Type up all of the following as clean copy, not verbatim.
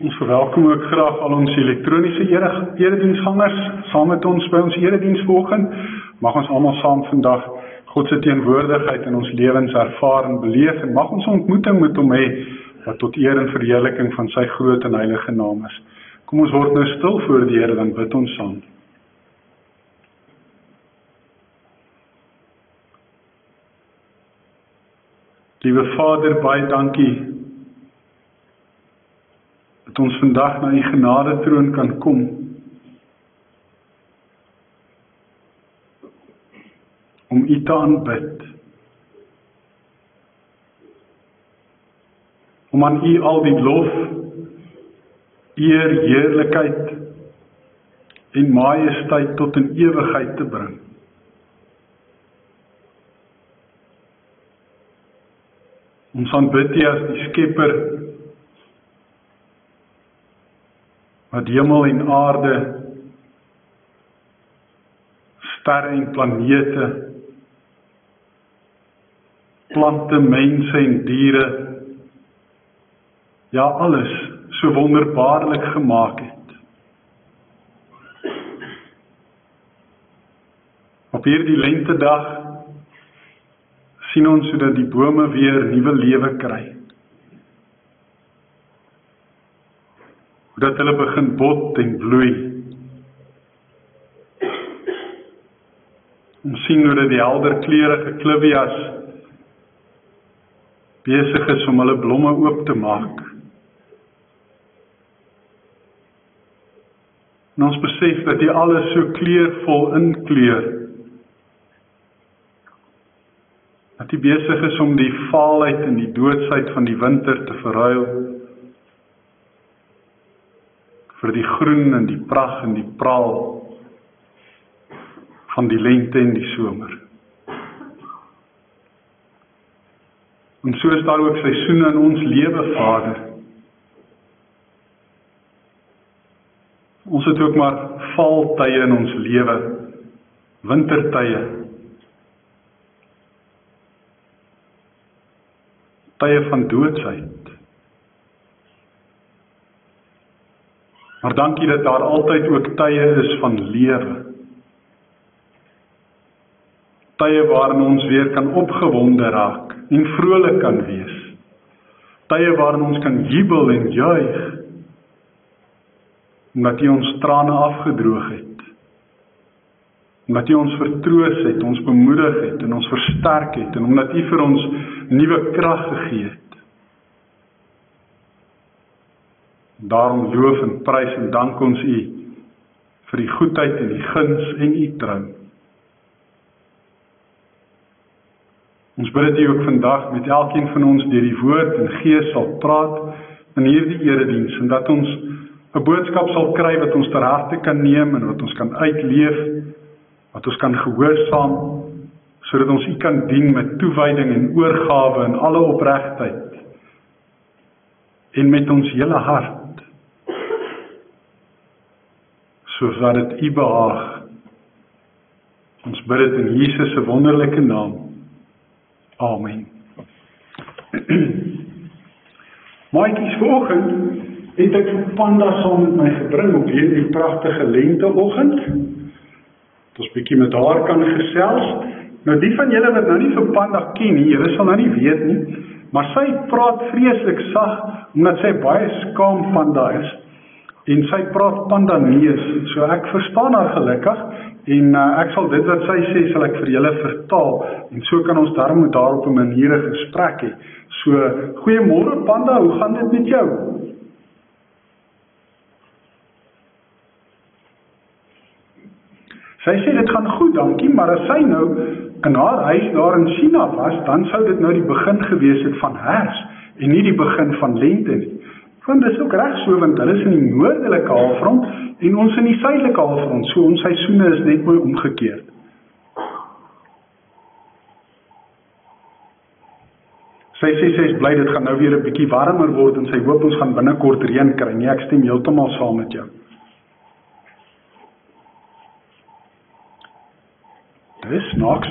Ons verwelkom ook graag al ons elektroniese erediensgangers saam met ons by ons erediens vanoggend. Mag ons almal saam vandag God se teenwoordigheid in ons lewens ervaar en beleef en mag ons 'n ontmoeting met hom hê wat tot eer en verheerliking van sy groot en heilige naam is. Kom ons word nou stil voor die Here, dan bid ons saam. Liewe Vader, baie dankie dat ons vandag na U genadetroon kan kom. Om U te aanbid. Om aan U al die lof, eer, heerlikheid en majesteit tot in ewigheid te bring. Ons aanbid U as die Skepper wat hemel en aarde, sterre en planete, plante, mense en diere, ja alles so wonderbaarlik gemaak het. Op hierdie lentedag sien ons sodat die bome weer nuwe lewe kry. Dat hulle begin bot en bloei. Ons sien hoe dat die helder kleurige klivias besig is om hulle blomme oop te maak. En ons besef dat die alles so kleurvol inkleur. Dat die besig is om die vaalheid en die doodsheid van die winter te verruil vir die groen en die pragt en die praal van die lente en die somer. En so is daar ook seisoene in ons lewe, Vader. Ons het ook maar valtye in ons lewe, wintertye, tye van doodsheid. Maar dankie dat daar altyd ook tye is van lewe. Tye waarin ons weer kan opgewonde raak en vrolik kan wees. Tye waarin ons kan jubel en juig, omdat U ons trane afgedroog het. Omdat U ons vertroos het, ons bemoedig het en ons versterk het, en omdat U vir ons nuwe krag gegee het. Daarom loof en prys en dank ons U vir die goedheid en die guns en U trou. Ons bid dat U ook vandag met elkeen van ons deur die woord en gees sal praat in hierdie erediens, en dat ons 'n boodskap sal kry wat ons ter harte kan neem en wat ons kan uitleef, wat ons kan gehoorsaam, sodat ons U kan dien met toewyding en oorgawe in alle opregtheid en met ons hele hart, soos wat dit U behaag. Ons bid dit in Jesus se wonderlike naam. Amen. Maatjies, vanoggend het ek vir Panda saam met my gebring op hierdie pragtige lenteoggend. Dat ons bietjie met haar kan gesels. Nou die van julle wat nou nie vir Panda ken nie, julle sal nou nie weet nie, maar sy praat vreeslik sag, omdat sy baie skaam Panda is. En sy praat Pandanees, so ek verstaan haar gelukkig, en ek sal dit wat sy sê, sal ek vir julle vertaal, en so kan ons daarom met haar op 'n manier 'n gesprek hê. So, goeiemôre Panda, hoe gaan dit met jou? Sy sê dit gaan goed, dankie, maar as sy nou in haar huis daar in China was, dan sou dit nou die begin gewees het van hers, en nie die begin van lente nie. Want dit is ook reg so, want hulle is in die noordelike halfrond en ons in die suidelike halfrond, so ons seisoene is net mooi omgekeerd. Sy sê sy is bly dit gaan nou weer 'n bietjie warmer word en sy hoop ons gaan binnekort reën kry. Nee, ek stem heeltemal saam met jou. Dis snaaks.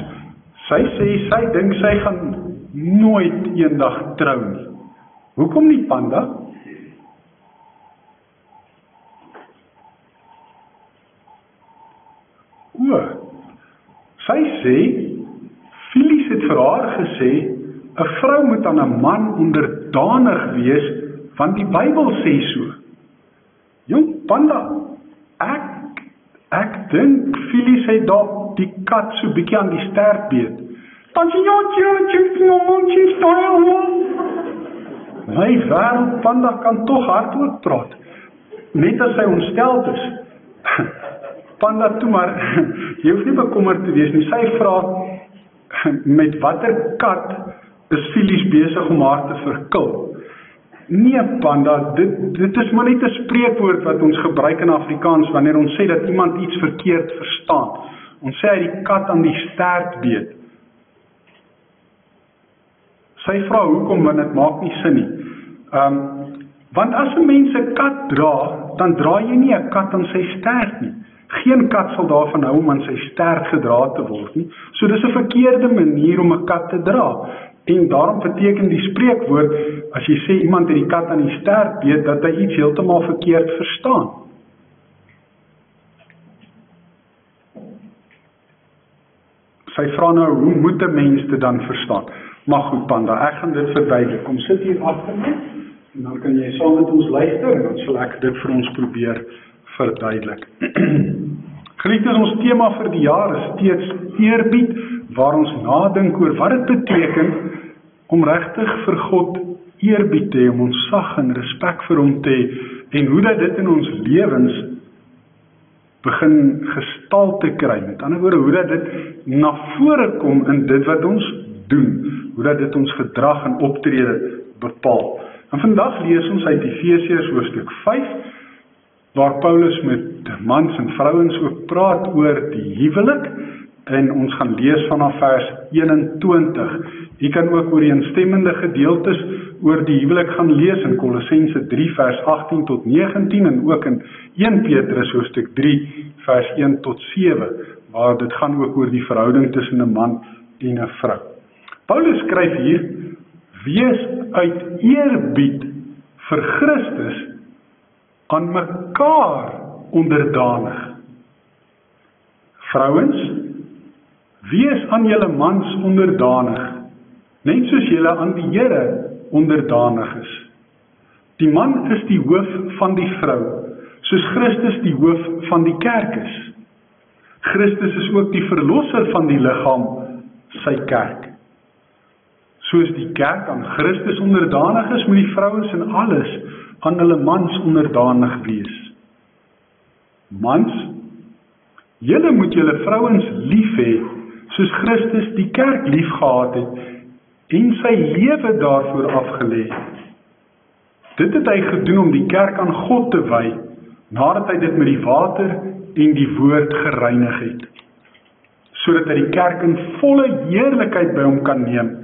Sy sê sy dink sy gaan nooit eendag trou nie. Hoekom nie, Panda? Sy sê, Filies het vir haar gesê, 'n vrou moet aan 'n man onderdanig wees, want die Bybel sê so. Jong, Panda, ek dink Filies het dalk die kat so bietjie aan die stert beet. Dan sê my wêreld, Panda kan tog hardop praat, net as hy ontsteld is. Panda toe maar, jy hoef nie bekommerd te wees nie, sy vra, met watter kat is Filies besig om haar te verkil? Nee, Panda, dit is maar net 'n spreekwoord wat ons gebruik in Afrikaans, wanneer ons sê dat iemand iets verkeerd verstaan. Ons sê hy die kat aan die stert beet. Sy vra hoekom, want dit maak nie sin nie. Want as 'n mens 'n kat dra, dan dra jy nie 'n kat aan sy stert nie. Geen kat sal daarvan hou om aan sy stert gedra te word nie. So dis 'n verkeerde manier om 'n kat te dra. En daarom beteken die spreekwoord, as jy sê iemand het die kat aan die stert beet, dat hy iets heeltemal verkeerd verstaan. Sy vra nou, hoe moet 'n mens dit dan verstaan? Maar goed, Panda, ek gaan dit verduidelik. Kom sit hier agter my, en dan kan jy saam met ons luister, en dan sal ek dit vir ons probeer verduidelik. Geliefdes, ons tema vir die jaar is steeds eerbied, waar ons nadink oor wat dit beteken om regtig vir God eerbied te hê, om ontzag en respek vir hom te hê, en hoe dat dit in ons lewens begin gestalte kry. Met ander woorde, hoe dat dit na vore kom in dit wat ons doen, hoe dat dit ons gedrag en optrede bepaal. En vandag lees ons uit Efesiërs hoofstuk 5, waar Paulus met mans en vrouens ook praat oor die huwelik, en ons gaan lees vanaf vers 21. Jy kan ook ooreenstemmende gedeeltes oor die huwelik gaan lees in Kolossense 3 vers 18 tot 19 en ook in 1 Petrus hoofstuk 3 vers 1 tot 7, waar dit gaan ook oor die verhouding tussen 'n man en 'n vrou. Paulus skryf hier, wees uit eerbied vir Christus aan mekaar onderdanig. Vrouens, wees aan julle mans onderdanig, net soos julle aan die Here onderdanig is. Die man is die hoof van die vrou, soos Christus die hoof van die kerk is. Christus is ook die verlosser van die liggaam, sy kerk. Soos die kerk aan Christus onderdanig is, moet die vrouens in alles aan hulle mans onderdanig wees. Mans, julle moet julle vrouens lief hê, soos Christus die kerk lief gehad het, en sy lewe daarvoor afgelê het. Dit het hy gedoen om die kerk aan God te wy, nadat hy dit met die water en die woord gereinig het, sodat hy die kerk in volle heerlikheid by hom kan neem,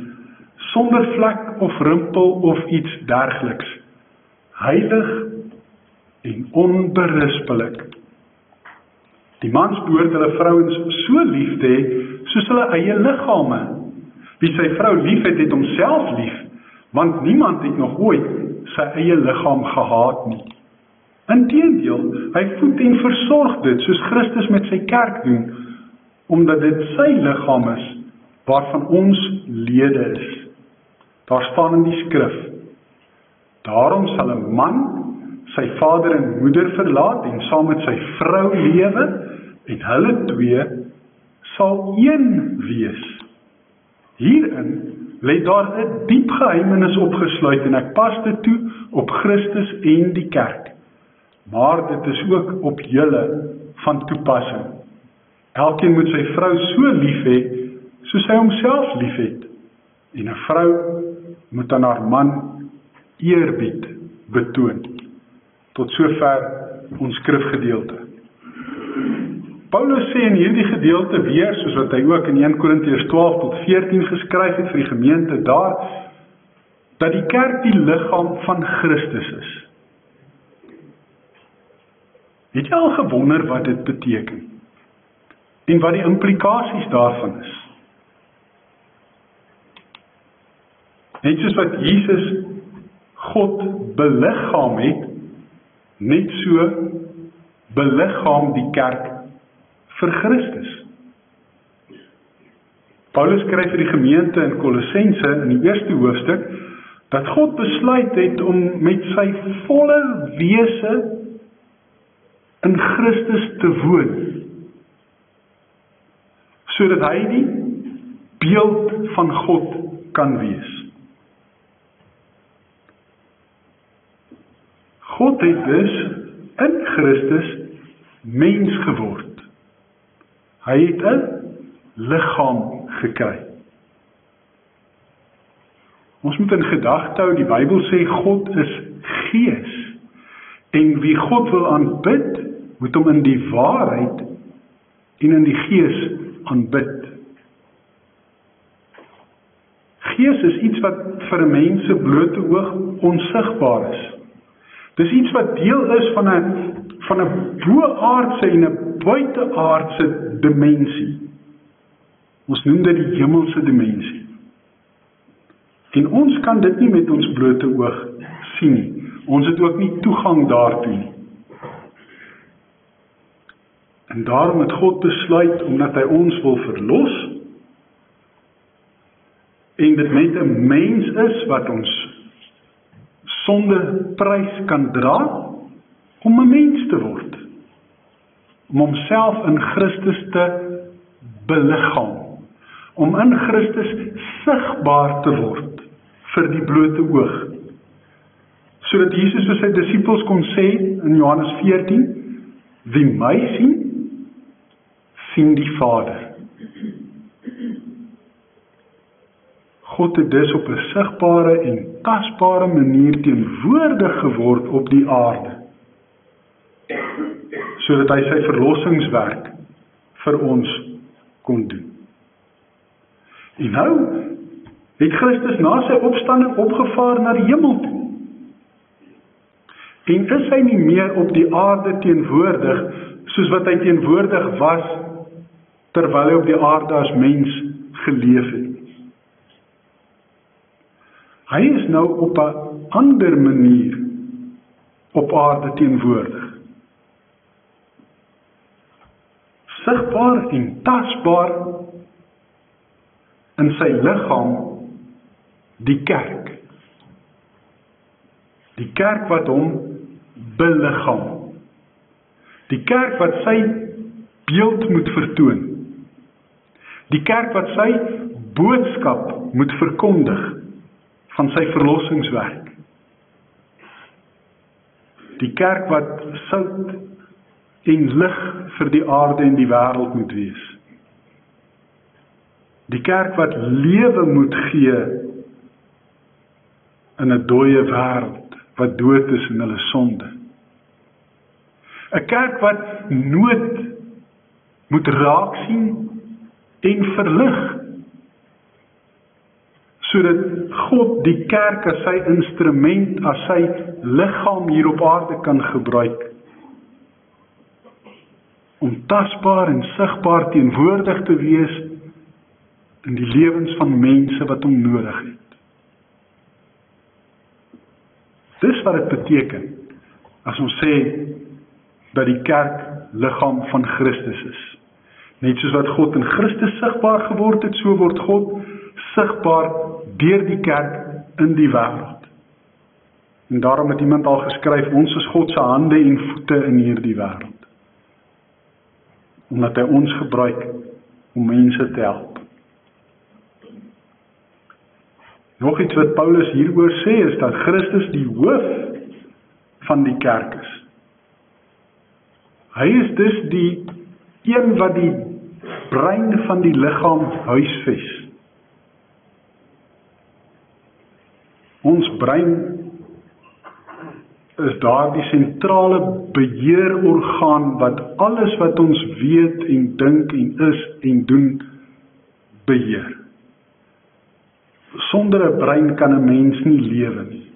sonder vlek of rimpel of iets dergeliks, heilig en onberispelik. Die mans behoort hulle vrouens so lief te hê, soos hulle eie liggame. Wie sy vrou lief het, het homself lief, want niemand het nog ooit sy eie liggaam gehaat nie. Inteendeel, hy voed en versorg dit, soos Christus met sy kerk doen, omdat dit sy liggaam is, waarvan ons lede is. Daar staan in die skrif, daarom sal 'n man sy vader en moeder verlaat en saam met sy vrou lewe, en hulle twee sal een wees. Hierin lê daar 'n diep geheimenis opgesluit, en ek pas dit toe op Christus en die kerk. Maar dit is ook op julle van toepassing. Elkeen moet sy vrou so lief hê, soos hy homself lief het, en 'n vrou moet aan haar man eerbied betoon. Tot sover ons skrifgedeelte. Paulus sê in hierdie gedeelte weer, soos wat hy ook in 1 Korintiërs 12 tot 14 geskryf het vir die gemeente daar, dat die kerk die liggaam van Christus is. Het jy al gewonder wat dit beteken? En wat die implikasies daarvan is? Net soos wat Jesus God beliggaam het, net so beliggaam die kerk vir Christus. Paulus skryf vir die gemeente in Kolossense in die eerste hoofstuk, dat God besluit het om met sy volle wese in Christus te woon, sodat hy die beeld van God kan wees. God het dus in Christus mens geword. Hy het 'n liggaam gekry. Ons moet in gedagte hou, die Bybel sê God is gees, en wie God wil aanbid, moet hom in die waarheid en in die gees aanbid. Gees is iets wat vir 'n mens se blote oog onsigbaar is. Dis iets wat deel is van 'n bo-aardse en 'n buiteaardse dimensie. Ons noem dit die hemelse dimensie. En ons kan dit nie met ons blote oog sien nie. Ons het ook nie toegang daartoe nie. En daarom het God besluit, omdat hy ons wil verlos, en dit met 'n mens is wat ons sonde prys kan dra, om 'n mens te word. Om homself in Christus te beliggaam. Om in Christus sigbaar te word vir die blote oog. Sodat Jesus vir sy disippels kon sê in Johannes 14, wie my sien, sien die Vader. God het dus op 'n sigbare en tasbare manier teenwoordig geword op die aarde, sodat hy sy verlossingswerk vir ons kon doen. En nou het Christus na sy opstanding opgevaar na die hemel toe. En is hy nie meer op die aarde teenwoordig, soos wat hy teenwoordig was, terwyl hy op die aarde as mens geleef het. Hy is nou op 'n ander manier op aarde teenwoordig. Sigbaar en tasbaar in sy liggaam, die kerk. Die kerk wat hom beliggaam. Die kerk wat sy beeld moet vertoon. Die kerk wat sy boodskap moet verkondig van sy verlossingswerk. Die kerk wat sout en lig vir die aarde en die wêreld moet wees. Die kerk wat lewe moet gee in 'n dooie wêreld wat dood is in hulle sonde. 'n Kerk wat nood moet raak sien en verlig, sodat God die kerk as sy instrument, as sy liggaam hier op aarde kan gebruik, om tasbaar en sigbaar teenwoordig te wees in die lewens van mense wat hom nodig het. Dis wat dit beteken, as ons sê, dat die kerk liggaam van Christus is. Net soos wat God in Christus sigbaar geword het, so word God sigbaar deur die kerk in die wêreld. En daarom het iemand al geskryf, ons is God se hande en voete in hierdie wêreld. Omdat hy ons gebruik om mense te help. Nog iets wat Paulus hieroor sê, is dat Christus die hoof van die kerk is. Hy is dus die een wat die brein van die liggaam huisves. Ons brein is daardie sentrale beheerorgaan wat alles wat ons weet en dink en is en doen beheer. Sonder 'n brein kan 'n mens nie lewe nie.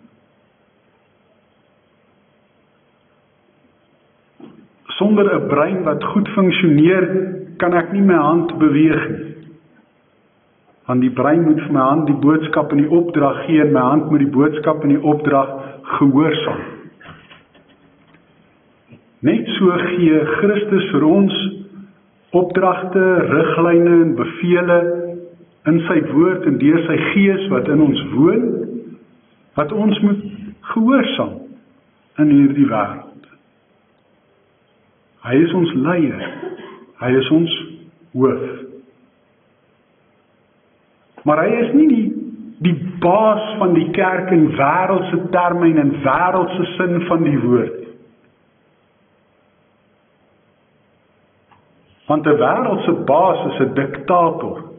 Sonder 'n brein wat goed funksioneer, kan ek nie my hand beweeg nie. Want die brein moet vir my hand die boodskap en die opdrag gee, en my hand moet die boodskap en die opdrag gehoorsaam. Net so gee Christus vir ons opdragte, riglyne en bevele in sy woord en deur sy gees wat in ons woon, wat ons moet gehoorsaam in hierdie wêreld. Hy is ons leier, hy is ons hoof. Maar hy is nie die baas van die kerk in wêreldse terme en in wêreldse sin van die woord. Want 'n wêreldse baas is 'n diktator.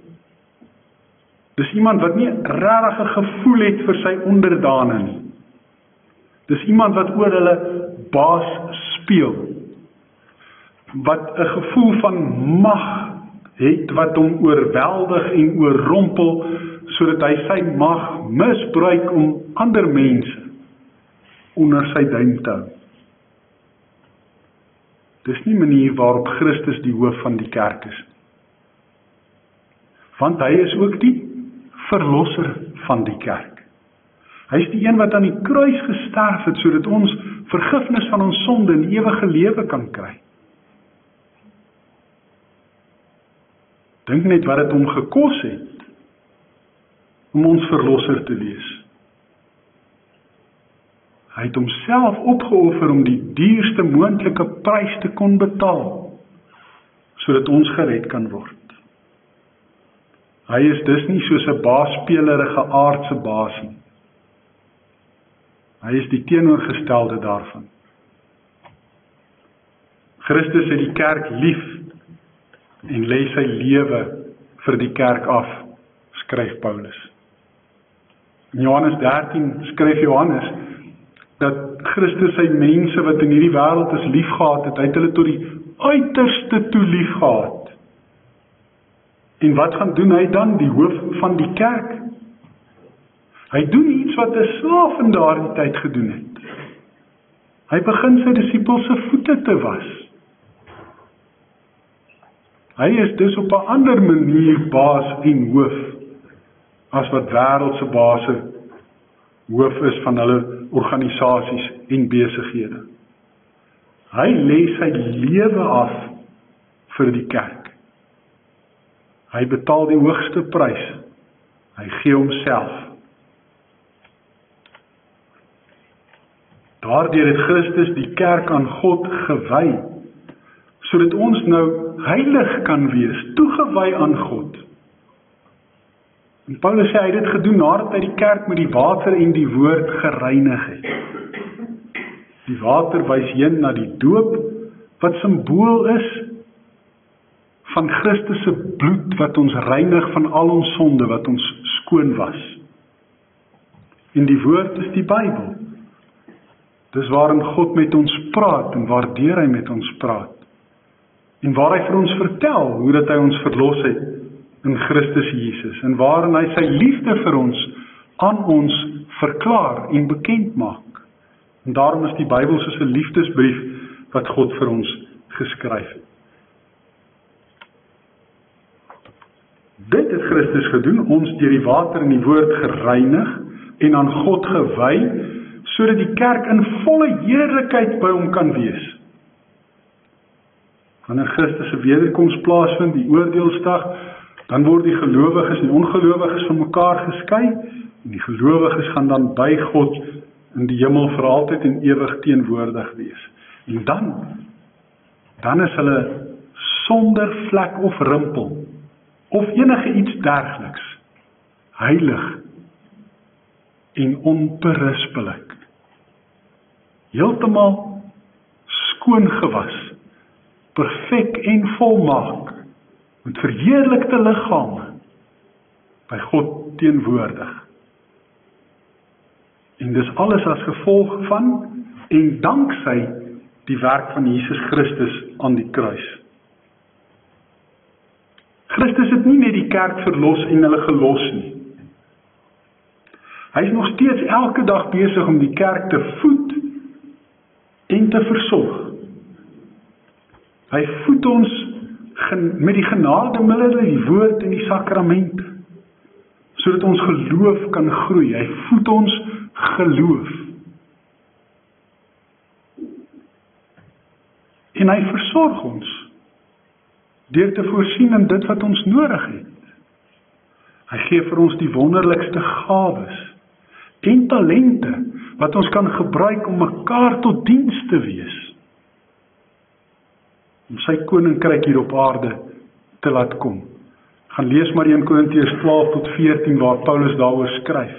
Dis iemand wat nie regtig 'n gevoel het vir sy onderdane nie. Dis iemand wat oor hulle baas speel. Wat 'n gevoel van mag het wat hom oorweldig en oorrompel, sodat hy sy mag misbruik om ander mense onder sy duim te hou. Dis nie manier waarop Christus die hoof van die kerk is. Want hy is ook die verlosser van die kerk. Hy is die een wat aan die kruis gesterf het, sodat ons vergifnis van ons sonde en ewige lewe kan kry. Dink net wat dit hom gekos het, om ons verlosser te wees. Hy het homself opgeoffer om die duurste moontlike prys te kon betaal, sodat ons gered kan word. Hy is dus nie soos 'n baasspelerige aardse baas nie. Hy is die teenoorgestelde daarvan. Christus het die kerk lief en lê sy lewe vir die kerk af, skryf Paulus. In Johannes 13 skryf Johannes dat Christus sy mense wat in hierdie wêreld is liefgehad het, hy het hulle tot die uiterste toe liefgehad. En wat gaan doen hy dan, die hoof van die kerk? Hy doen iets wat 'n slaaf in daardie tyd gedoen het. Hy begin sy disippels se voete te was. Hy is dus op 'n ander manier baas en hoof, as wat wêreldse baase hoof is van hulle organisasies en besighede. Hy lê sy lewe af vir die kerk. Hy betaal die hoogste prys. Hy gee homself. Daardeur het Christus die kerk aan God gewy, sodat ons nou heilig kan wees, toegewy aan God. En Paulus sê hy het dit gedoen nadat hy die kerk met die water en die woord gereinig het. Die water wys heen na die doop, wat simbool is van Christus se bloed wat ons reinig van al ons sonde, wat ons skoon was. En die woord is die Bybel. Dis waarin God met ons praat en waardeur hy met ons praat. En waar hy vir ons vertel hoe dat hy ons verlos het in Christus Jesus en waarin hy sy liefde vir ons aan ons verklaar en bekend maak. En daarom is die Bybel soos 'n liefdesbrief wat God vir ons geskryf het. Dit het Christus gedoen, ons deur die water en die woord gereinig en aan God gewy, sodat die kerk in volle heerlikheid by hom kan wees. Wanneer Christus se wederkoms plaasvind, die oordeelsdag, dan word die gelowiges en die ongelowiges van mekaar geskei, en die gelowiges gaan dan by God in die hemel vir altyd en ewig teenwoordig wees. En dan is hulle sonder vlek of rimpel, of enige iets dergeliks, heilig en onberispelik. Heeltemal skoon gewas, perfek en volmaak, met verheerlikte liggame, by God teenwoordig. En dis alles as gevolg van, en danksy die werk van Jesus Christus aan die kruis. Christus het nie net die kerk verlos en hulle gelos nie. Hy is nog steeds elke dag besig om die kerk te voed en te versorg. Hy voed ons met die genademiddels, die woord en die sakramente, sodat ons geloof kan groei. Hy voed ons geloof. En hy versorg ons deur te voorsien in dit wat ons nodig het. Hy gee vir ons die wonderlikste gawes en talente, wat ons kan gebruik om mekaar tot diens te wees. Om sy koninkryk hier op aarde te laat kom. Gaan lees maar 1 Korintiërs 12-14 waar Paulus daaroor skryf.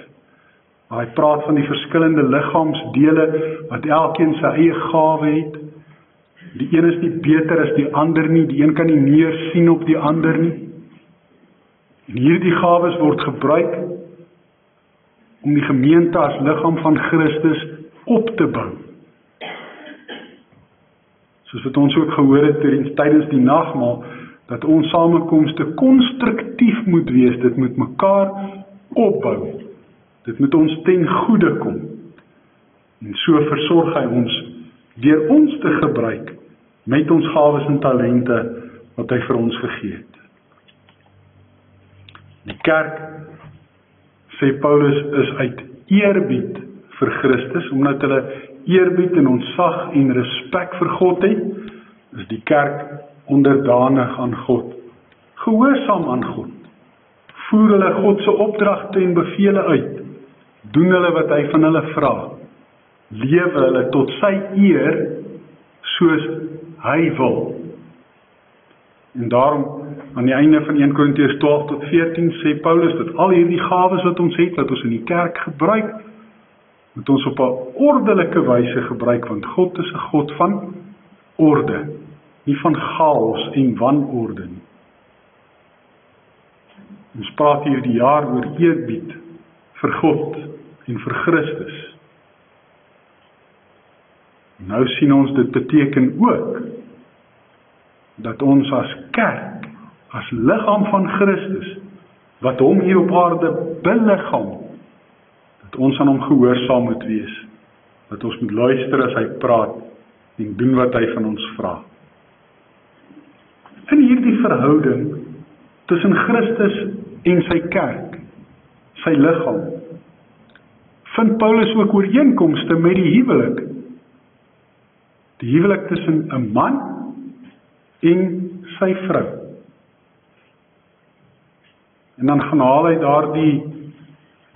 Waar hy praat van die verskillende liggaamsdele, wat elkeen sy eie gawe het. Die een is nie beter as die ander nie, die een kan nie meer sien op die ander nie. En hierdie gawes word gebruik om die gemeente as liggaam van Christus op te bou. Soos wat ons ook gehoor het tydens die nagmaal, dat ons samekomste konstruktief moet wees, dit moet mekaar opbou, dit moet ons ten goede kom. En so versorg hy ons, deur ons te gebruik, met ons gawes en talente, wat hy vir ons gegee het. Die kerk, sê Paulus, is uit eerbied vir Christus, omdat hulle eerbied en ontzag en respek vir God het, is die kerk onderdanig aan God, gehoorsaam aan God, voer hulle God se opdragte en bevele uit, doen hulle wat hy van hulle vra, lewe hulle tot sy eer, soos hy wil. En daarom, aan die einde van 1 Korintiërs 12-14 sê Paulus, dat al hierdie gawes wat ons het, wat ons in die kerk gebruik, moet ons op 'n ordelike wyse gebruik, want God is 'n God van orde, nie van chaos en wanorde nie. Ons praat hier die jaar oor eerbied vir God en vir Christus. Nou sien ons dit beteken ook, dat ons as kerk, as liggaam van Christus, wat hom hier op aarde beliggaam, dat ons aan hom gehoorsaam moet wees, dat ons moet luister as hy praat, en doen wat hy van ons vra. In hierdie verhouding, tussen Christus en sy kerk, sy liggaam, vind Paulus ook ooreenkomste met die huwelik. Die huwelik tussen 'n man en sy vrou. En dan gaan haal hy daardie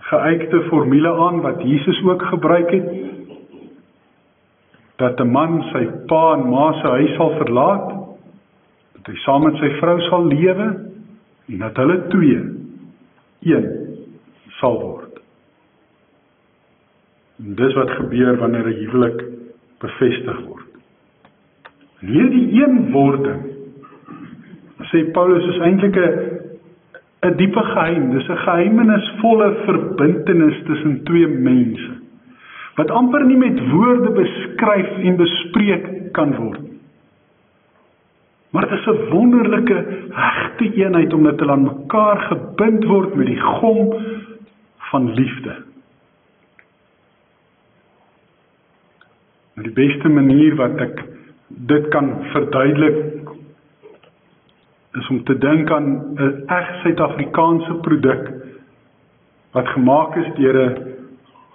geuite formule aan, wat Jesus ook gebruik het, dat 'n man sy pa en ma se huis sal verlaat, dat hy saam met sy vrou sal lewe, en dat hulle twee, een sal word. En dis wat gebeur wanneer 'n huwelik bevestig word. En hierdie eenwording, sê Paulus, is eintlik 'n diepe geheim, dis 'n geheimenisvolle verbintenis tussen twee mense, wat amper nie met woorde beskryf en bespreek kan word. Maar dit is 'n wonderlike, hegte eenheid, omdat hulle aan mekaar gebind word met die gom van liefde. Die beste manier wat ek dit kan verduidelik, is om te dink aan 'n reg Suid-Afrikaanse produk, wat gemaak is deur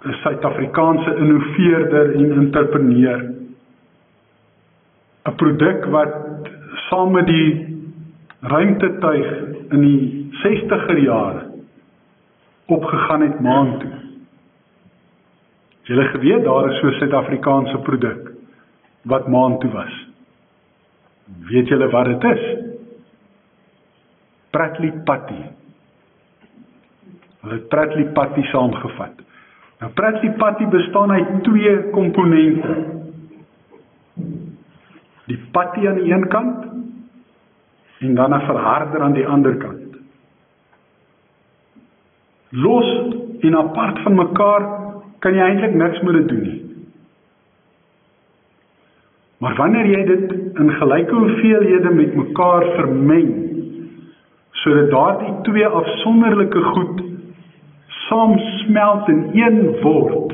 'n Suid-Afrikaanse innoveerder en entrepreneur. 'n Produk wat saam met die ruimtetuig in die 60er jare opgegaan het maan toe. Julle geweet, daar is so 'n Suid-Afrikaanse produk wat maan toe was. Weet julle wat dit is? Bradley Patty. Hulle het Bradley Patty saamgevat. Nou Bradley Patty bestaan uit twee komponente. Die patty aan die een kant, en dan 'n verharder aan die ander kant. Los en apart van mekaar kan jy eintlik niks met dit doen nie. Maar wanneer jy dit in gelyke hoeveelhede met mekaar vermeng, sodat daardie twee afsonderlike goed saamsmelt in een word,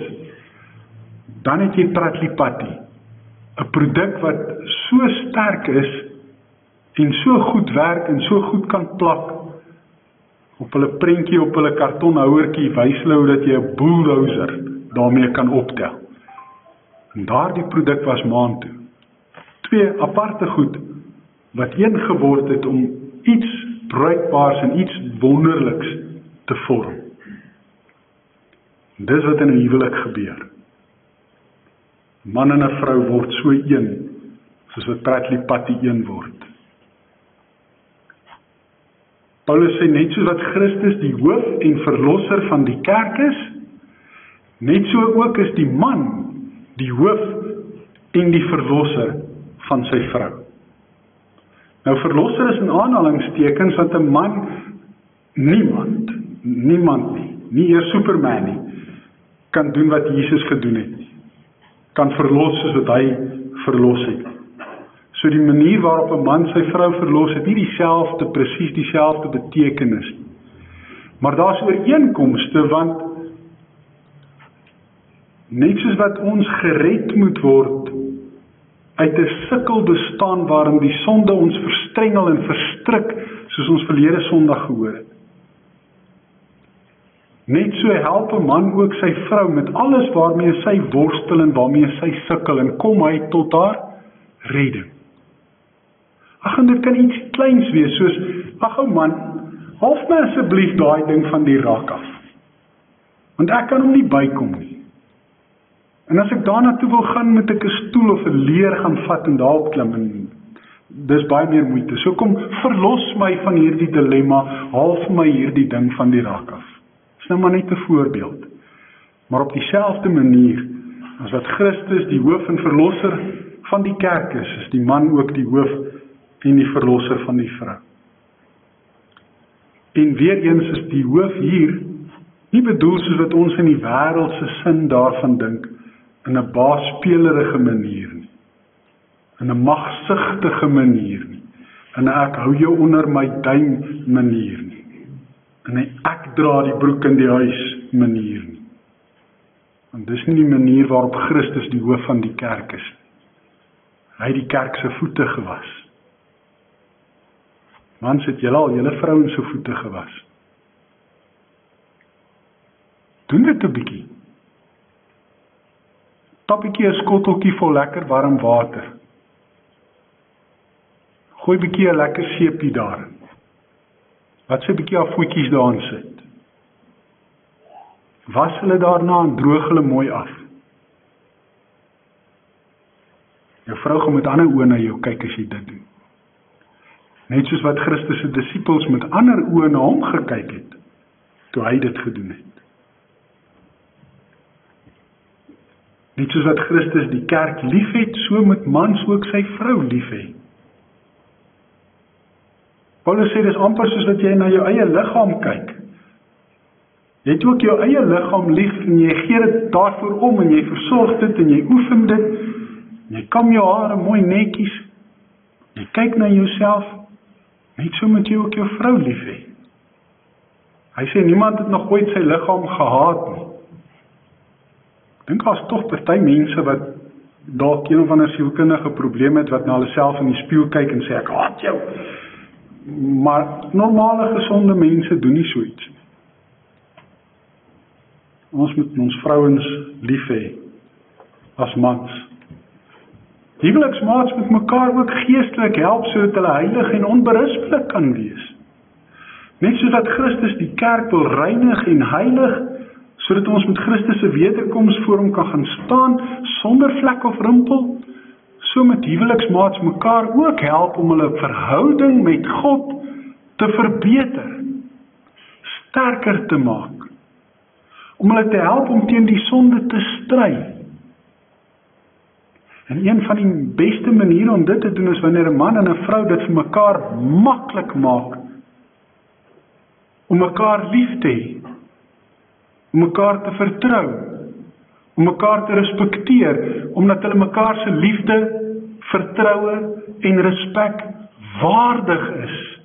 dan het jy Bradley Patty, 'n produk wat so sterk is en so goed werk en so goed kan plak. Op hulle prentjie, op hulle kartonhouertjie wys hulle hoe dat jy 'n bulldozer daarmee kan optel. En daardie produk was maan toe. Twee aparte goed wat een geword het om iets bruikbaars en iets wonderliks te vorm. En dis wat in 'n huwelik gebeur. 'n Man en 'n vrou word so een, soos wat Bradley Patty een word. Paulus sê net soos wat Christus die hoof en verlosser van die kerk is, net so ook is die man die hoof en die verlosser van sy vrou. Nou verlosser is in aanhalingstekens want 'n man, niemand nie eers Superman nie, kan doen wat Jesus gedoen het nie. Kan verlos soos wat hy verlos het. So die manier waarop 'n man sy vrou verlos het, nie presies dieselfde betekenis nie. Maar daar's ooreenkomste, want net soos wat ons gered moet word uit 'n sukkelbestaan waarin die sonde ons verstrengel en verstrik, soos ons verlede Sondag gehoor het. Net so help 'n man ook sy vrou met alles waarmee sy worstel en waarmee sy sukkel, en kom hy tot haar redding. En dit kan iets kleins wees, soos, ou man, half my asseblief daai ding van die rak af, want ek kan hom nie bykom nie. En as ek daarna toe wil gaan, moet ek 'n stoel of 'n leer gaan vat en daarop klim, en dis baie meer moeite. So kom, verlos my van hierdie dilemma, half my hierdie ding van die rak af. Dis nou maar net 'n voorbeeld. Maar op dieselfde manier, as wat Christus die hoof en verlosser van die kerk is die man ook die hoof en die verlosser van die vrou. En weer eens is die hoof hier nie bedoel soos wat ons in die wêreldse sin daarvan dink, in 'n baasspelerige manier nie, in 'n magsugtige manier nie, in 'n ek hou jou onder my duim manier nie, in 'n ek dra die broek in die huis manier nie. Want dis nie die manier waarop Christus die hoof van die kerk is. Hy het die kerk se voete gewas. Mans, het julle al julle vrouens se voete gewas? Doen dit 'n bietjie. Tap 'n skotteltjie vol lekker warm water. Gooi 'n lekker seepie daarin. Wat so 'n bietjie af voetjies daarin sit. Was hulle daarna en droog hulle mooi af. Jou vrou gaan met ander oë na jou kyk as jy dit doen. Net soos wat Christus se disippels met ander oë na hom gekyk het, toe hy dit gedoen het. Net soos wat Christus die kerk lief het, so moet mans ook sy vrou lief hê. Paulus sê dis amper soos dat jy na jou eie liggaam kyk. Jy het ook jou eie liggaam lief en jy gee dit daarvoor om en jy versorg dit en jy oefen dit. En jy kam jou hare mooi netjies. Jy kyk na jouself. Net so moet jy ook jou vrou lief hê. Hy sê niemand het nog ooit sy liggaam gehaat nie. Ek dink daar's tog party mense wat dalk een of ander sielkundige probleem het wat na hulle self in die spieël kyk en sê ek haat jou. Maar normale gesonde mense doen nie so iets nie. Ons moet ons vrouens lief hê as mans. Huweliksmaats moet mekaar ook geestelik help sodat hulle heilig en onberispelik kan wees. Net soos dat Christus die kerk wil reinig en heilig, sodat ons met Christus se wederkoms voor hom kan gaan staan sonder vlek of rimpel, so moet huweliksmaats mekaar ook help om hulle verhouding met God te verbeter, sterker te maak, om hulle te help om teen die sonde te stry. En een van die beste maniere om dit te doen is wanneer 'n man en 'n vrou dit vir mekaar maklik maak, om mekaar lief te hê, om mekaar te vertrou, om mekaar te respekteer, omdat hulle mekaar se liefde, vertroue en respek waardig is,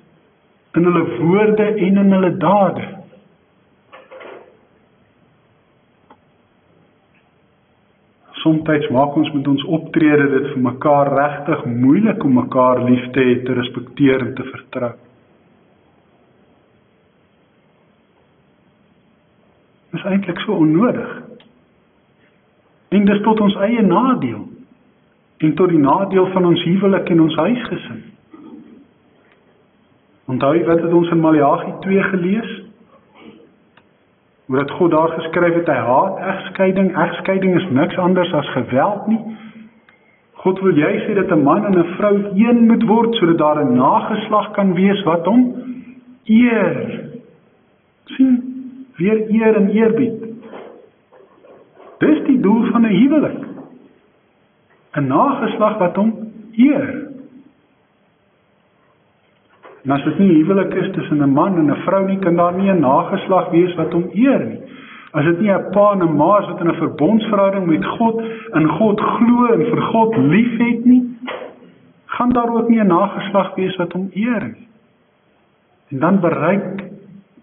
in hulle woorde en in hulle dade. Somtyds maak ons met ons optrede dit vir mekaar regtig moeilik om mekaar lief te hê, te respekteer en te vertrou. Dit is eintlik so onnodig. En dis tot ons eie nadeel. En tot die nadeel van ons huwelik en ons huisgesin. Onthou wat het ons in Maleagi 2 gelees? Hoe dat God daar geskryf het, hy haat egskeiding. Egskeiding is niks anders as geweld nie. God wil jy sê dat 'n man en 'n vrou een moet word, sodat daar 'n nageslag kan wees wat hom eer. Sien, weer eer en eerbied. Dis die doel van 'n huwelik. 'n nageslag wat hom eer. En as dit nie 'n huwelik is tussen 'n man en 'n vrou nie, kan daar nie 'n nageslag wees wat hom eer nie. As dit nie 'n pa en 'n ma is wat in 'n verbondsverhouding met God, in God glo en vir God lief het nie, gaan daar ook nie 'n nageslag wees wat hom eer nie. En dan bereik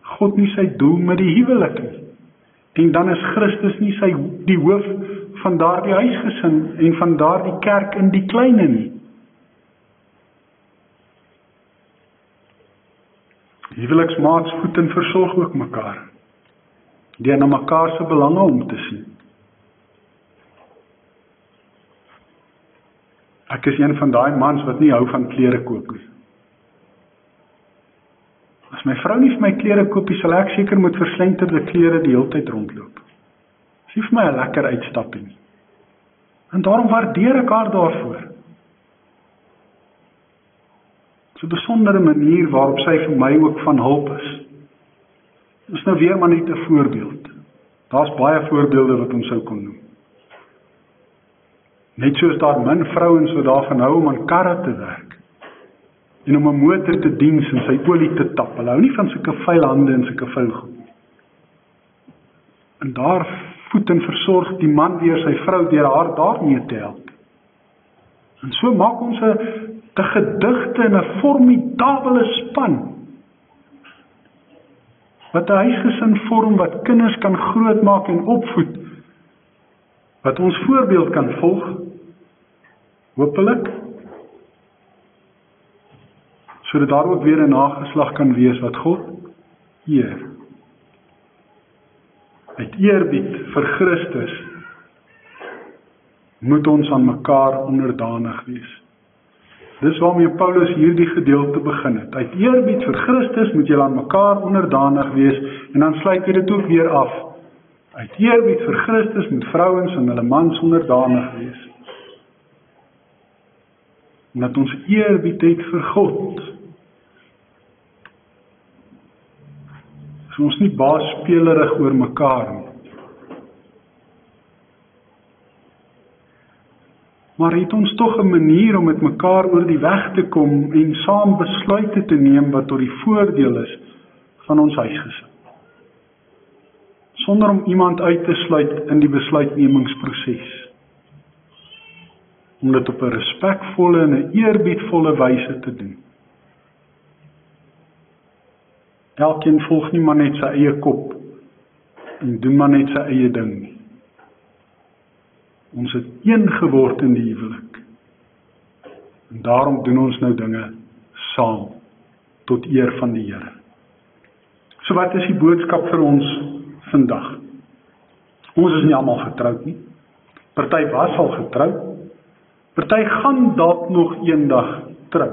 God nie sy doel met die huwelik nie. En dan is Christus nie die hoof van daardie huisgesin en van daardie kerk in die kleine nie. Huweliksmaats voed en versorg ook mekaar, deur na mekaar se belange om te sien. Ek is een van daai mans wat nie hou van klere koop nie. As my vrou nie vir my klere koop, sal ek seker met verslenterde klere die hele tyd rondloop. Dis nie vir my 'n lekker uitstappie nie. En daarom waardeer ek haar daarvoor. Dis 'n besondere manier waarop sy vir my ook van hulp is. Dis nou weer maar net 'n voorbeeld. Daar's baie voorbeelde wat ons sou kon noem. Net soos daar min vrouens wat daarvan hou om aan karre te werk en om 'n motor te diens en sy olie te tap. Hulle hou nie van sulke vuil hande en sulke vuil goed nie. En daar voed en versorg die man weer sy vrou deur haar daarmee te help. En so maak ons 'n gedigte en 'n formidabele span wat 'n huisgesin vorm, wat kinders kan grootmaak en opvoed, wat ons voorbeeld kan volg, hopelik, sodat daar ook weer 'n nageslag kan wees wat God eer. Uit eerbied vir Christus moet ons aan mekaar onderdanig wees. Dis waarmee Paulus hierdie gedeelte begin het. Uit eerbied vir Christus moet julle aan mekaar onderdanig wees, en dan sluit hy dit ook weer af. Uit eerbied vir Christus moet vrouens aan hulle mans onderdanig wees. Omdat ons eerbied het vir God. Is ons nie baasspelerig oor mekaar nie. Maar het ons tog 'n manier om met mekaar oor die weg te kom en saam besluite te neem wat tot die voordeel is van ons huisgesin. Sonder om iemand uit te sluit in die besluitnemingsproses. Om dit op 'n respekvolle en 'n eerbiedvolle wyse te doen. Elkeen volg nie maar net sy eie kop en doen maar net sy eie ding nie. Ons het een geword in die huwelik. En daarom doen ons nou dinge saam, tot eer van die Here. So wat is die boodskap vir ons vandag? Ons is nie almal getroud nie. Party was al getroud. Party gaan dalk nog eendag trou.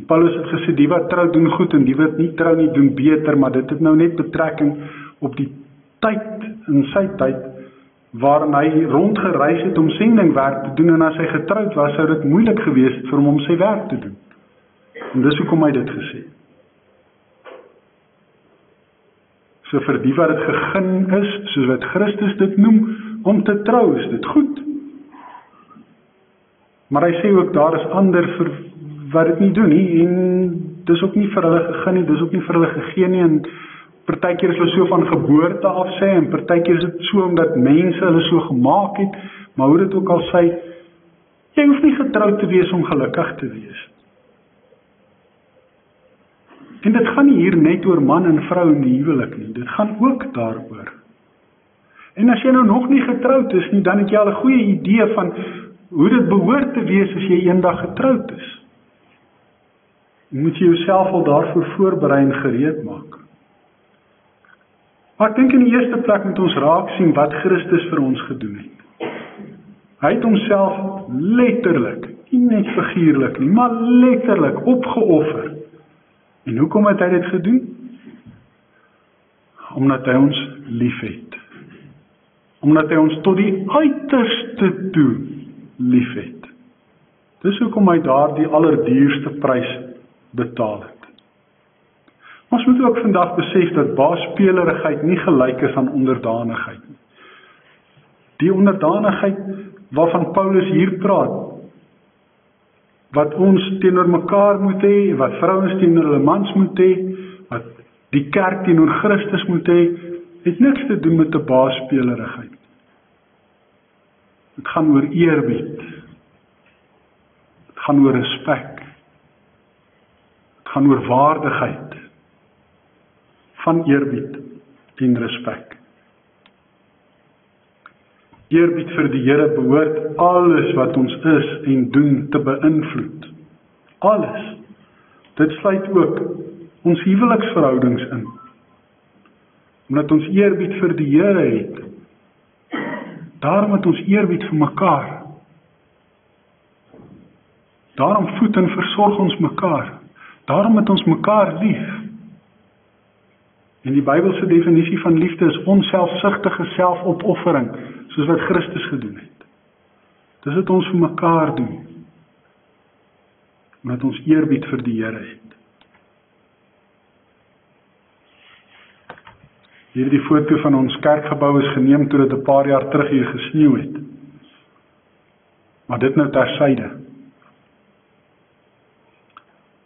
Paulus het gesê, die wat trou doen goed en die wat nie trou nie doen beter, maar dit het nou net betrekking op die tyd, in sy tyd, waarin hy rondgereis het om sendingwerk te doen, en as hy getroud was, sou dit moeilik gewees het vir hom om sy werk te doen. En dis hoekom hy dit gesê. So vir die wat dit gegeen is, soos wat Christus dit noem, om te trou, is dit goed. Maar hy sê ook, daar is ander vir wat dit nie doen nie, en dis ook nie vir hulle gegeen nie, dis ook nie vir hulle gegee nie, en partykeer is hulle so van geboorte af sê, en partykeer is dit so omdat mense hulle so gemaak het, maar hoe dit ook al sê, jy hoef nie getroud te wees om gelukkig te wees. En dit gaan nie hier net oor man en vrou in die huwelik nie, dit gaan ook daaroor. En as jy nou nog nie getroud is nie, dan het jy al 'n goeie idee van hoe dit behoort te wees as jy eendag getroud is. Moet jy jouself al daarvoor voorberei en gereed maak. Maar ek dink in die eerste plek moet ons raak sien wat Christus vir ons gedoen het. Hy het homself letterlik, nie net figuurlik nie, maar letterlik opgeoffer. En hoekom het hy dit gedoen? Omdat hy ons lief het. Omdat hy ons tot die uiterste toe lief het. Dis hoekom hy daar die allerduurste prys betaal het. Ons moet ook vandag besef dat baaspelerigheid nie gelyk is aan onderdanigheid nie. Die onderdanigheid waarvan Paulus hier praat, wat ons teenoor mekaar moet hê, wat vrouens teenoor hulle mans moet hê, wat die kerk teenoor Christus moet hê, het niks te doen met 'n baaspelerigheid. Dit gaan oor eerbied. Dit gaan oor respek. Dit gaan oor waardigheid. Van eerbied en respek. Eerbied vir die Here behoort alles wat ons is en doen te beïnvloed. Alles. Dit sluit ook ons huweliksverhoudings in. Omdat ons eerbied vir die Here het, daarom het ons eerbied vir mekaar. Daarom voed en versorg ons mekaar. Daarom het ons mekaar lief. En die Bybelse definisie van liefde is onselfsugtige selfopoffering, soos wat Christus gedoen het. Dis wat ons vir mekaar doen, omdat ons eerbied vir die Here het. Hierdie foto van ons kerkgebou is geneem toe dit 'n paar jaar terug hier gesneeu het. Maar dit nou tersyde.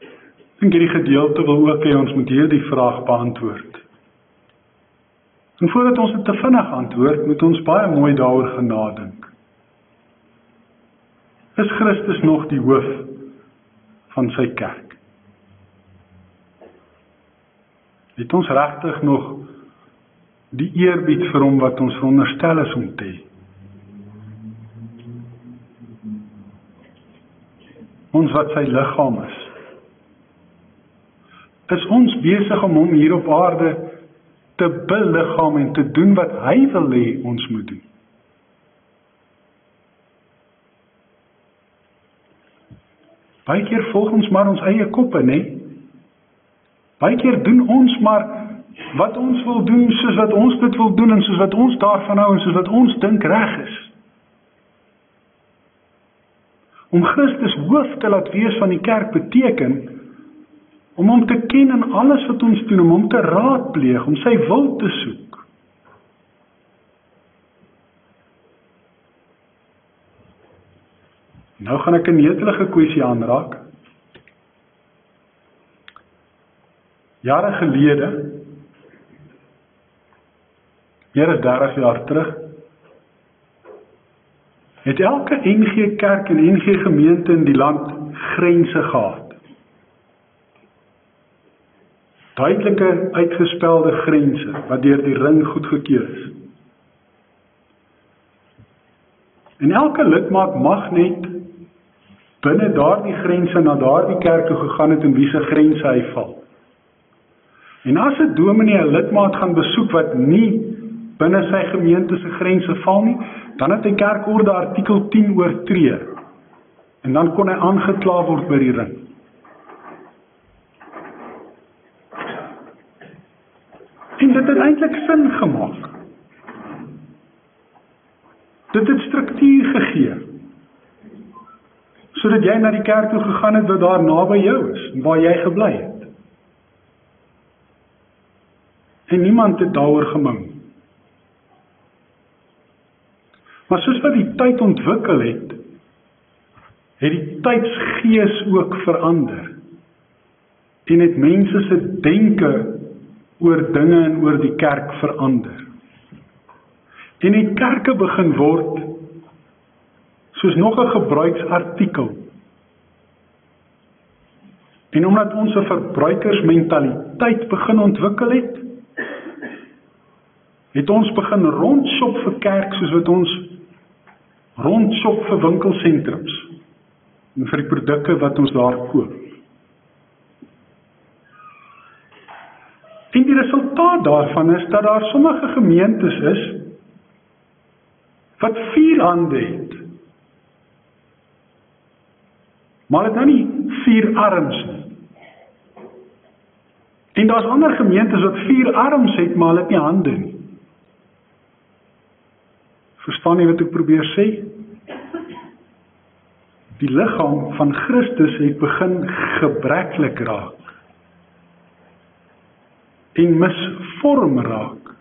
Ek dink hierdie gedeelte wil ook hê ons moet hierdie vraag beantwoord. En voordat ons dit te vinnig antwoord, moet ons baie mooi daaroor gaan nadink. Is Christus nog die hoof van sy kerk? Het ons regtig nog die eerbied vir hom wat ons veronderstel is om te hê? Ons wat sy liggaam is. Is ons besig om hom hier op aarde te beliggaam en te doen wat hy wil hê ons moet doen? Baie keer volg ons maar ons eie koppe, né? Baie keer doen ons maar wat ons wil doen, soos wat ons dit wil doen, en soos wat ons daarvan hou, en soos wat ons dink reg is. Om Christus hoof te laat wees van die kerk beteken, om hom te ken in alles wat ons doen, om hom te raadpleeg, om sy wil te soek. Nou gaan ek 'n netelige kwessie aanraak. Jare gelede, meer as 30 jaar terug, het elke NG Kerk en NG gemeente in die land grense gehad. Duidelike uitgespelde grense, wat deur die ring goedgekeur is. En elke lidmaat mag net binne daardie grense na daardie kerk toe gegaan het en wie se grense hy val. En as 'n dominee 'n lidmaat gaan besoek wat nie binne sy gemeente se grense val nie, dan het hy kerkorde artikel 10 oortree. En dan kon hy aangekla word by die ring. En dit het eintlik sin gemaak. Dit het struktuur gegee, sodat jy na die kerk toe gegaan het wat daar naby jou is, en waar jy gebly het. En niemand het daaroor gemou. Maar soos wat die tyd ontwikkel het die tydsgees ook verander. En het mense se denke oor dinge en oor die kerk verander. En het kerke begin word soos nog 'n gebruiksartikel. En omdat ons 'n verbruikersmentaliteit begin ontwikkel het ons begin rondshop vir kerk soos wat ons rondshop vir winkelsentrums en vir die produkte wat ons daar koop. En die resultaat daarvan is dat daar sommige gemeentes is wat 4 hande het. Maar dit nou nie 4 arms nie. En daar's ander gemeentes wat 4 arms het, maar hulle het nie hande nie. Verstaan jy wat ek probeer sê? Die liggaam van Christus het begin gebreklik raak en misvorm raak,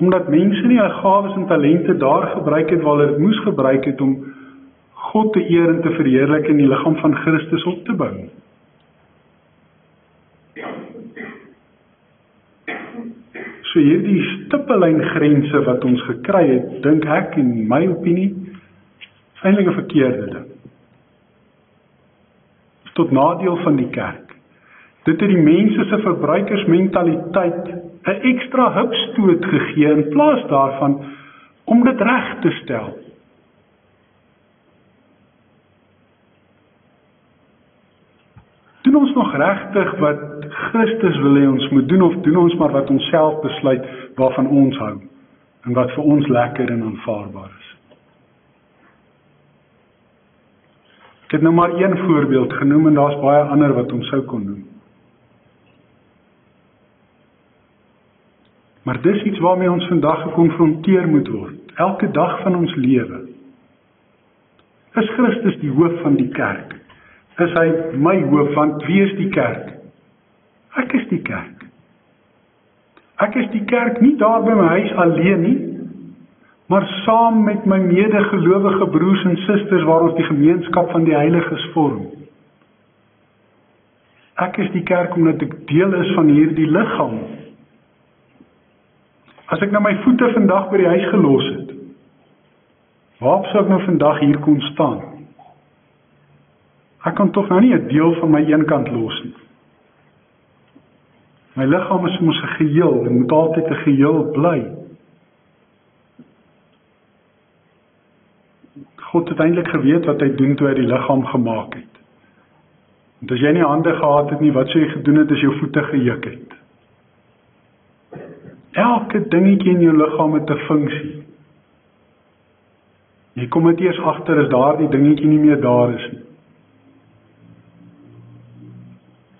omdat mense nie hulle gawes en talente daar gebruik het waar hulle dit moes gebruik het om God te eer en te verheerlik en die liggaam van Christus op te bou. So hierdie stippellyngrense wat ons gekry het, dink ek in my opinie, is eintlik 'n verkeerde ding. Tot nadeel van die kerk. Dit het die mense se verbruikersmentaliteit 'n ekstra hupstoot gegee in plaas daarvan om dit reg te stel. Doen ons nog regtig wat Christus wil hê ons moet doen, of doen ons maar wat ons self besluit waarvan ons hou en wat vir ons lekker en aanvaarbaar is? Ek het nou maar een voorbeeld genoem en daar's baie ander wat ons sou kon noem. Maar dis iets waarmee ons vandag gekonfronteer moet word, elke dag van ons lewe. Is Christus die hoof van die kerk? Is hy my hoof, want wie is die kerk? Ek is die kerk. Ek is die kerk nie daar by my huis alleen nie, maar saam met my medegelowige broers en susters waar ons die gemeenskap van die heiliges vorm. Ek is die kerk omdat ek deel is van hierdie liggaam. As ek nou my voete vandag by die huis gelos het, waarop sou ek nou vandag hier kon staan? Ek kan tog nou nie 'n deel van my een kant los nie. My liggaam is mos 'n geheel en moet altyd 'n geheel bly. God het eintlik geweet wat hy doen toe hy die liggaam gemaak het. Want as jy nie hande gehad het nie, wat sou jy gedoen het as jou voete gejuk het? Elke dingetjie in jou liggaam het 'n funksie. Jy kom dit eers agter as daardie dingetjie nie meer daar is nie.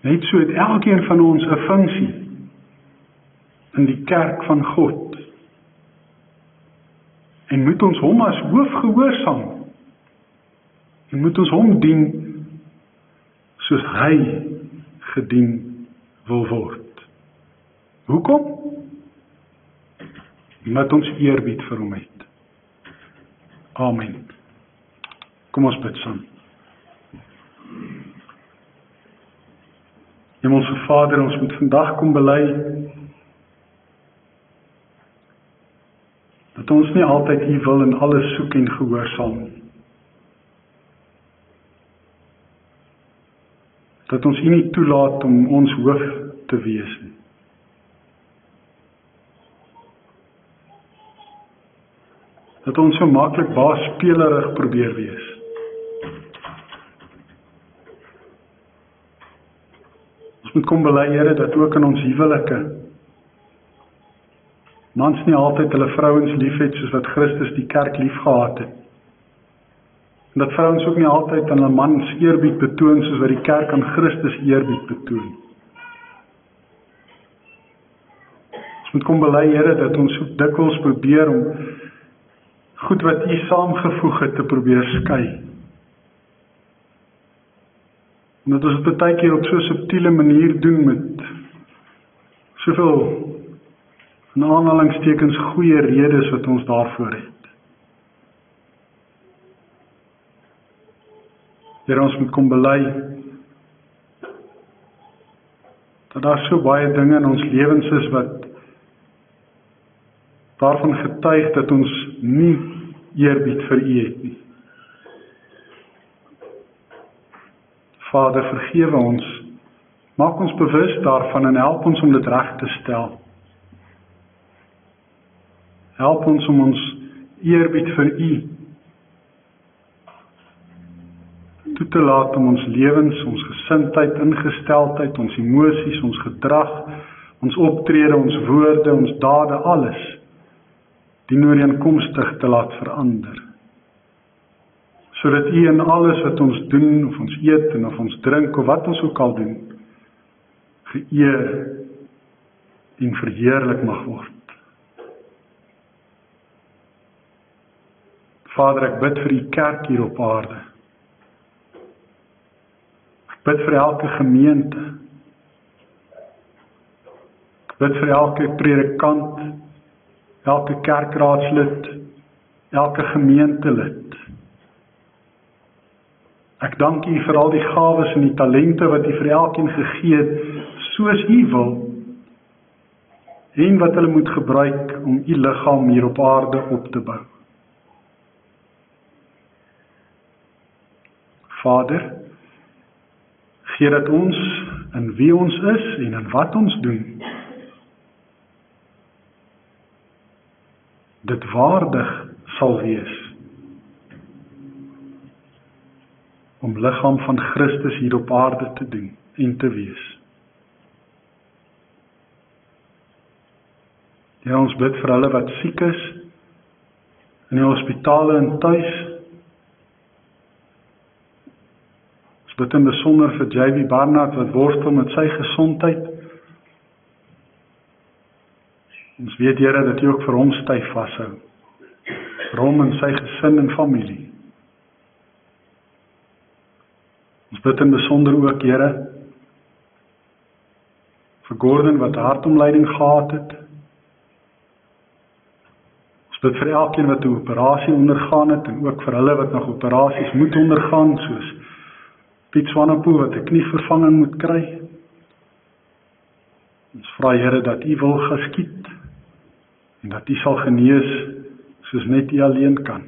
Net so het elkeen van ons 'n funksie in die kerk van God. En moet ons hom as hoof gehoorsaam. En moet ons hom dien soos hy gedien wil word. Hoekom? Omdat ons eerbied vir hom het. Amen. Kom ons bid saam. Hemelse Vader, ons moet vandag kom bely dat ons nie altyd U wil en alles soek en gehoorsaam nie. Dat ons U nie toelaat om ons hoof te wees nie. Dat ons so maklik baasspelerig probeer wees. Ons moet kom bely, Here, dat ook in ons huwelike mans nie altyd hulle vrouens lief het soos wat Christus die kerk lief gehad het. En dat vrouens ook nie altyd aan hulle mans eerbied betoon soos wat die kerk aan Christus eerbied betoon. Ons moet kom bely, Here, dat ons so dikwels probeer om goed wat U saamgevoeg het te probeer skei. Omdat ons dit baie keer op so 'n subtiele manier doen met soveel in aanhalingstekens goeie redes wat ons daarvoor het. Here, ons moet kom bely dat daar so baie dinge in ons lewens is wat daarvan getuig dat ons nie eerbied vir U het nie. Vader, vergewe ons, maak ons bewus daarvan en help ons om dit reg te stel. Help ons om ons eerbied vir U toe te laat om ons lewens, ons gesindheid, ingesteldheid, ons emosies, ons gedrag, ons optrede, ons woorde, ons dade, alles dienooreenkomstig te laat verander. Sodat U in alles wat ons doen, of ons eet en of ons drink, of wat ons ook al doen, geëer en verheerlik mag word. Vader, ek bid vir U kerk hier op aarde. Ek bid vir elke gemeente. Ek bid vir elke predikant, elke kerkraadslid, elke gemeentelid. Ek dank U vir al die gawes en die talente wat U vir elkeen gegee het, soos U wil, en wat hulle moet gebruik om U liggaam hier op aarde op te bou. Vader, gee dat ons in wie ons is en in wat ons doen, dit waardig sal wees om liggaam van Christus hier op aarde te doen en te wees. Ja, ons bid vir hulle wat siek is, in die hospitale en tuis. Ons bid in besonder vir J.B. Barnard wat worstel met sy gesondheid. Ons weet, Here, dat U ook vir hom styf vashou, vir hom en sy gesin en familie. Ons bid in besonder ook, Here, vir Gordon wat hartomleiding gehad het. Ons bid vir elkeen wat 'n operasie ondergaan het, en ook vir hulle wat nog operasies moet ondergaan, soos Piet Swanepoel wat 'n knievervanging moet kry. Ons vra, Here, dat U wil geskied, en dat U sal genees, soos net U alleen kan.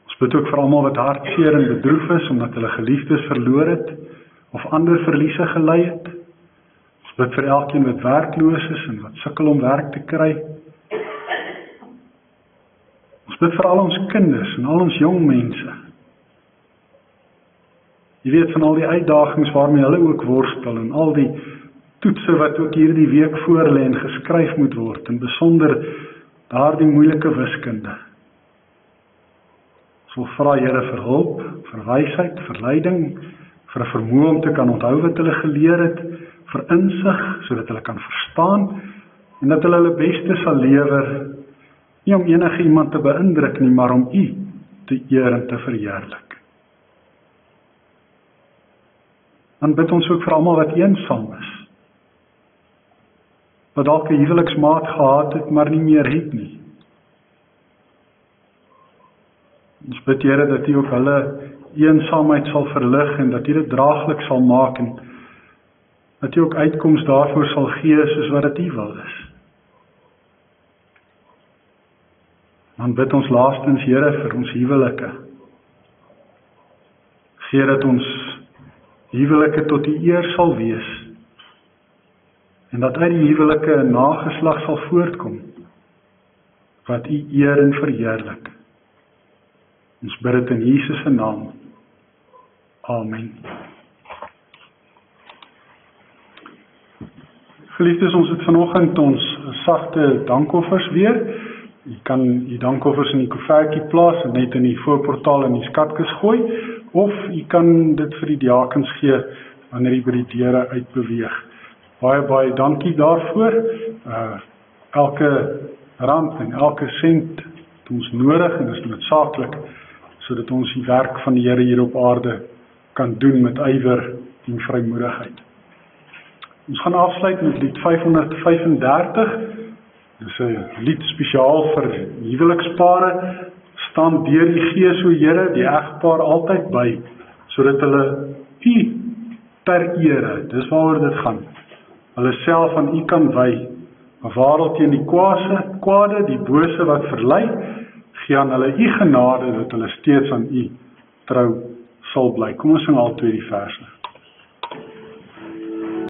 Ons bid ook vir almal wat hartseer en bedroef is, omdat hulle geliefdes verloor het, of ander verliese gelei het. Ons bid vir elkeen wat werkloos is, en wat sukkel om werk te kry. Ons bid vir al ons kinders, en al ons jong mense. Jy weet van al die uitdagings waarmee hulle ook worstel, en al die toetse wat ook hierdie week voor lê en geskryf moet word, en besonder daardie moeilike wiskunde. Ons wil vra, Here, vir hulp, vir wysheid, vir leiding, vir 'n vermoë om te kan onthou wat hulle geleer het, vir insig, sodat hulle kan verstaan, en dat hulle hulle beste sal lewer, nie om enige iemand te beïndruk nie, maar om U te eer en te verheerlik. Dan bid ons ook vir almal wat eensaam is, wat dalk 'n huweliksmaat gehad het, maar nie meer het nie. Ons bid, Here, dat U ook hulle eensaamheid sal verlig, en dat U dit draaglik sal maak, en dat U ook uitkoms daarvoor sal gee, soos wat dit U wil is. Dan bid ons laastens, Here, vir ons huwelike. Gee dat ons huwelike tot U eer sal wees, en dat uit die huwelike 'n nageslag sal voortkom, wat U eer en verheerlik. Ons bid dit in Jesus se naam. Amen. Geliefdes, ons het vanoggend ons sagte dankoffers weer. Jy kan die dankoffers in die koevertjie plaas en net in die voorportaal in die skatkis gooi, of jy kan dit vir die diakens gee wanneer jy by die deure uitbeweeg. Baie dankie daarvoor. Elke rand en elke sent het ons nodig en is noodsaaklik, sodat ons die werk van die Here hier op aarde kan doen met ywer en vrymoedigheid. Ons gaan afsluit met lied 535. Dis 'n lied spesiaal vir huwelikspare. Staan deur die Gees, o Here, die egpaar altyd by, sodat hulle U ter ere, dis waaroor dit gaan, hulle self aan U kan wy, bewaar teen die kwade, die bose wat verlei, gee aan hulle U genade, dat hulle steeds aan U trou sal bly. Kom ons sing al twee die verse.